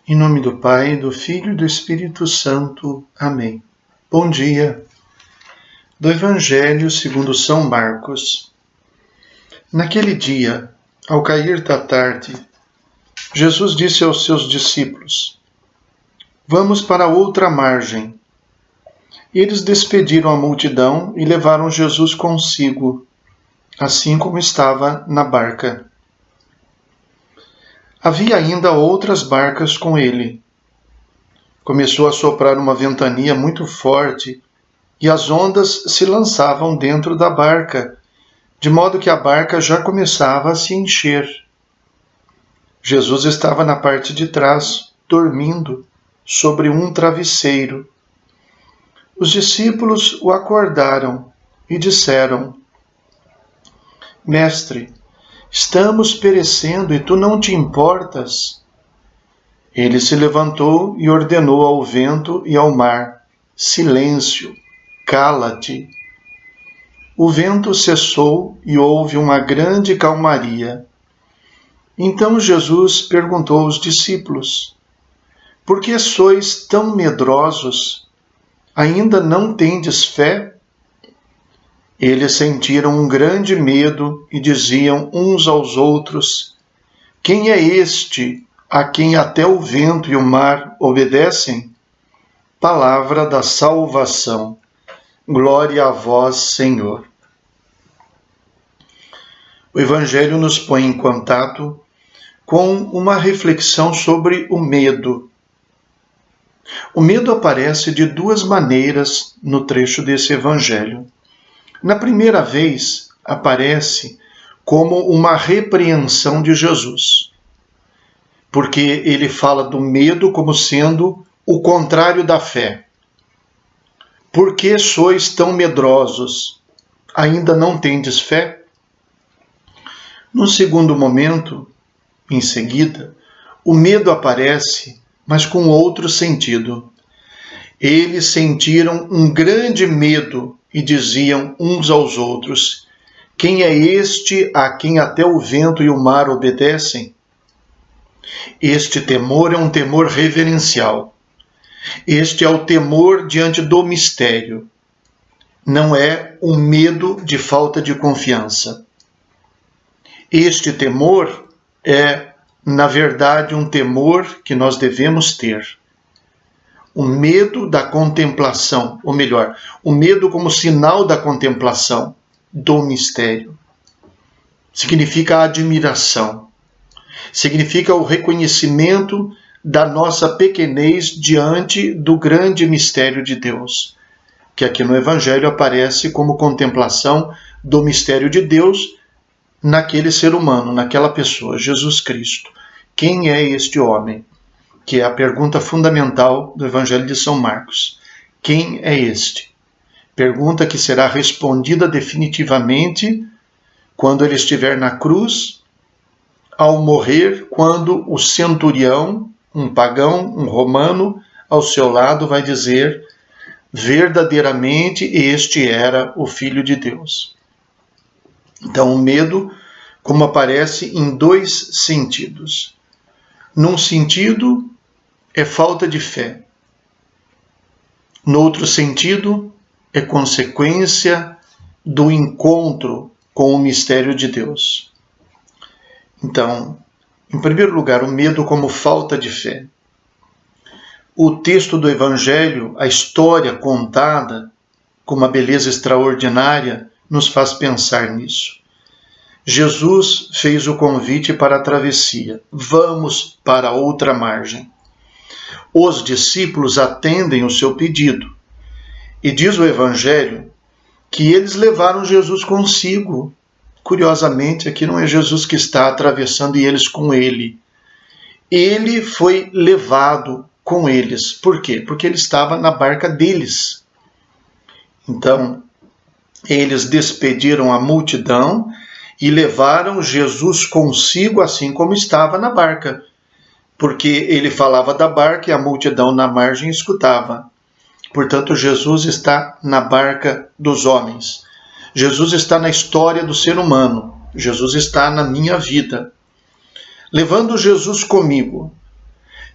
Em nome do Pai, do Filho e do Espírito Santo. Amém. Bom dia. Do Evangelho segundo São Marcos. Naquele dia, ao cair da tarde, Jesus disse aos seus discípulos: Vamos para outra margem. Eles despediram a multidão e levaram Jesus consigo, assim como estava na barca. Havia ainda outras barcas com ele. Começou a soprar uma ventania muito forte e as ondas se lançavam dentro da barca, de modo que a barca já começava a se encher. Jesus estava na parte de trás, dormindo, sobre um travesseiro. Os discípulos o acordaram e disseram: Mestre, estamos perecendo e tu não te importas? Ele se levantou e ordenou ao vento e ao mar: Silêncio, cala-te. O vento cessou e houve uma grande calmaria. Então Jesus perguntou aos discípulos: Por que sois tão medrosos? Ainda não tendes fé? Eles sentiram um grande medo e diziam uns aos outros: Quem é este a quem até o vento e o mar obedecem? Palavra da salvação. Glória a vós, Senhor. O Evangelho nos põe em contato com uma reflexão sobre o medo. O medo aparece de duas maneiras no trecho desse Evangelho. Na primeira vez, aparece como uma repreensão de Jesus, porque ele fala do medo como sendo o contrário da fé. Por que sois tão medrosos? Ainda não tendes fé? No segundo momento, em seguida, o medo aparece, mas com outro sentido. Eles sentiram um grande medo e diziam uns aos outros: Quem é este a quem até o vento e o mar obedecem? Este temor é um temor reverencial. Este é o temor diante do mistério. Não é um medo de falta de confiança. Este temor é, na verdade, um temor que nós devemos ter. O medo da contemplação, ou melhor, o medo como sinal da contemplação do mistério. Significa admiração. Significa o reconhecimento da nossa pequenez diante do grande mistério de Deus, que aqui no Evangelho aparece como contemplação do mistério de Deus naquele ser humano, naquela pessoa, Jesus Cristo. Quem é este homem? Que é a pergunta fundamental do Evangelho de São Marcos. Quem é este? Pergunta que será respondida definitivamente quando ele estiver na cruz, ao morrer, quando o centurião, um pagão, um romano, ao seu lado vai dizer: verdadeiramente este era o Filho de Deus. Então o medo, como aparece em dois sentidos. Num sentido, é falta de fé. No outro sentido, é consequência do encontro com o mistério de Deus. Então, em primeiro lugar, o medo como falta de fé. O texto do Evangelho, a história contada com uma beleza extraordinária, nos faz pensar nisso. Jesus fez o convite para a travessia. Vamos para outra margem. Os discípulos atendem o seu pedido. E diz o Evangelho que eles levaram Jesus consigo. Curiosamente, aqui não é Jesus que está atravessando e eles com ele. Ele foi levado com eles. Por quê? Porque ele estava na barca deles. Então, eles despediram a multidão e levaram Jesus consigo, assim como estava na barca. Porque ele falava da barca e a multidão na margem escutava. Portanto, Jesus está na barca dos homens. Jesus está na história do ser humano. Jesus está na minha vida. Levando Jesus comigo.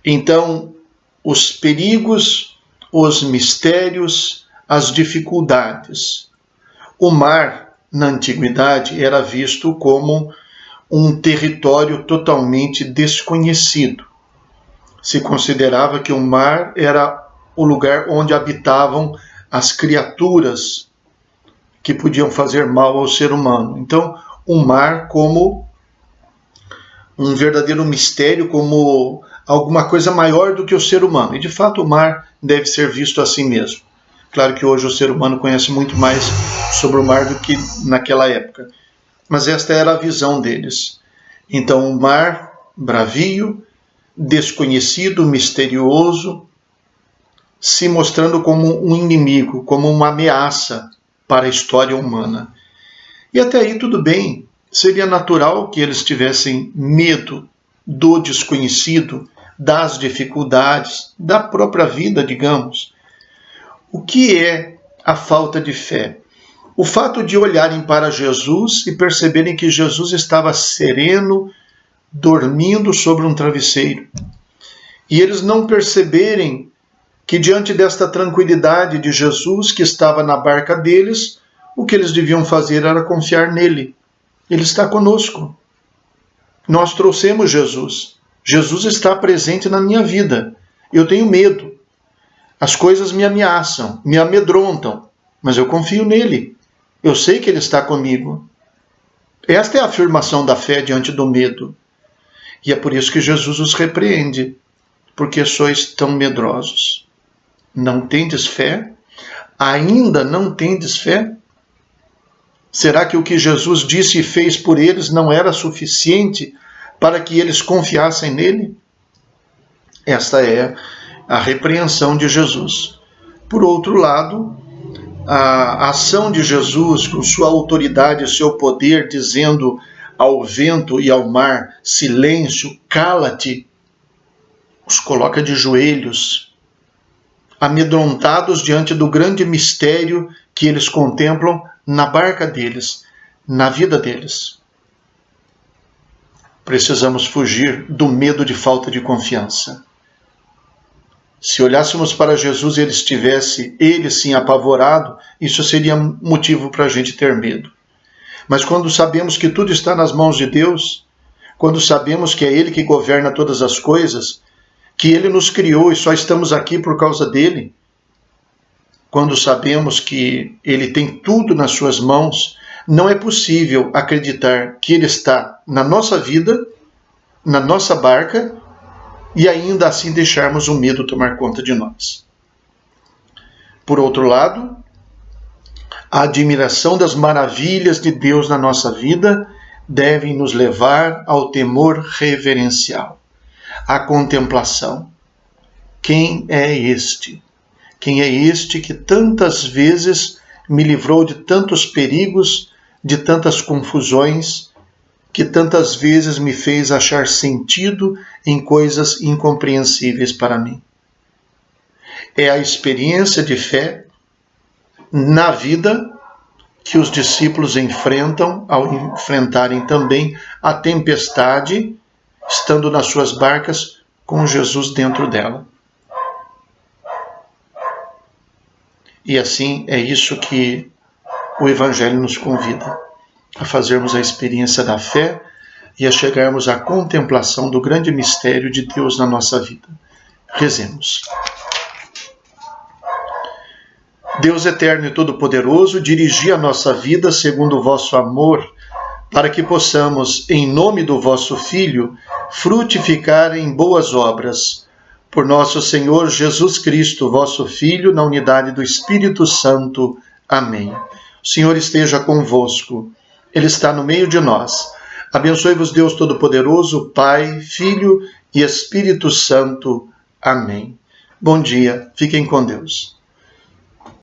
Então, os perigos, os mistérios, as dificuldades. O mar, na antiguidade, era visto como um território totalmente desconhecido. Se considerava que o mar era o lugar onde habitavam as criaturas que podiam fazer mal ao ser humano. Então, o mar como um verdadeiro mistério, como alguma coisa maior do que o ser humano. E, de fato, o mar deve ser visto assim mesmo. Claro que hoje o ser humano conhece muito mais sobre o mar do que naquela época. Mas esta era a visão deles. Então, o mar bravio, desconhecido, misterioso, se mostrando como um inimigo, como uma ameaça para a história humana. E até aí tudo bem, seria natural que eles tivessem medo do desconhecido, das dificuldades, da própria vida, digamos. O que é a falta de fé? O fato de olharem para Jesus e perceberem que Jesus estava sereno, dormindo sobre um travesseiro. E eles não perceberem que diante desta tranquilidade de Jesus, que estava na barca deles, o que eles deviam fazer era confiar nele. Ele está conosco. Nós trouxemos Jesus. Jesus está presente na minha vida. Eu tenho medo. As coisas me ameaçam, me amedrontam, mas eu confio nele. Eu sei que ele está comigo. Esta é a afirmação da fé diante do medo. E é por isso que Jesus os repreende. Porque sois tão medrosos. Não tendes fé? Ainda não tendes fé? Será que o que Jesus disse e fez por eles não era suficiente para que eles confiassem nele? Esta é a repreensão de Jesus. Por outro lado, a ação de Jesus, com sua autoridade e seu poder, dizendo ao vento e ao mar, silêncio, cala-te, os coloca de joelhos, amedrontados diante do grande mistério que eles contemplam na barca deles, na vida deles. Precisamos fugir do medo de falta de confiança. Se olhássemos para Jesus e ele estivesse, ele sim, apavorado, isso seria motivo para a gente ter medo. Mas quando sabemos que tudo está nas mãos de Deus, quando sabemos que é Ele que governa todas as coisas, que Ele nos criou e só estamos aqui por causa dele, quando sabemos que Ele tem tudo nas suas mãos, não é possível acreditar que Ele está na nossa vida, na nossa barca, e ainda assim deixarmos o medo tomar conta de nós. Por outro lado, a admiração das maravilhas de Deus na nossa vida devem nos levar ao temor reverencial, à contemplação. Quem é este? Quem é este que tantas vezes me livrou de tantos perigos, de tantas confusões, que tantas vezes me fez achar sentido em coisas incompreensíveis para mim? É a experiência de fé na vida que os discípulos enfrentam ao enfrentarem também a tempestade, estando nas suas barcas com Jesus dentro dela. E assim é isso que o Evangelho nos convida, a fazermos a experiência da fé e a chegarmos à contemplação do grande mistério de Deus na nossa vida. Rezemos. Deus eterno e todo-poderoso, dirigi a nossa vida segundo o vosso amor, para que possamos, em nome do vosso Filho, frutificar em boas obras. Por nosso Senhor Jesus Cristo, vosso Filho, na unidade do Espírito Santo. Amém. O Senhor esteja convosco. Ele está no meio de nós. Abençoe-vos Deus Todo-Poderoso, Pai, Filho e Espírito Santo. Amém. Bom dia. Fiquem com Deus.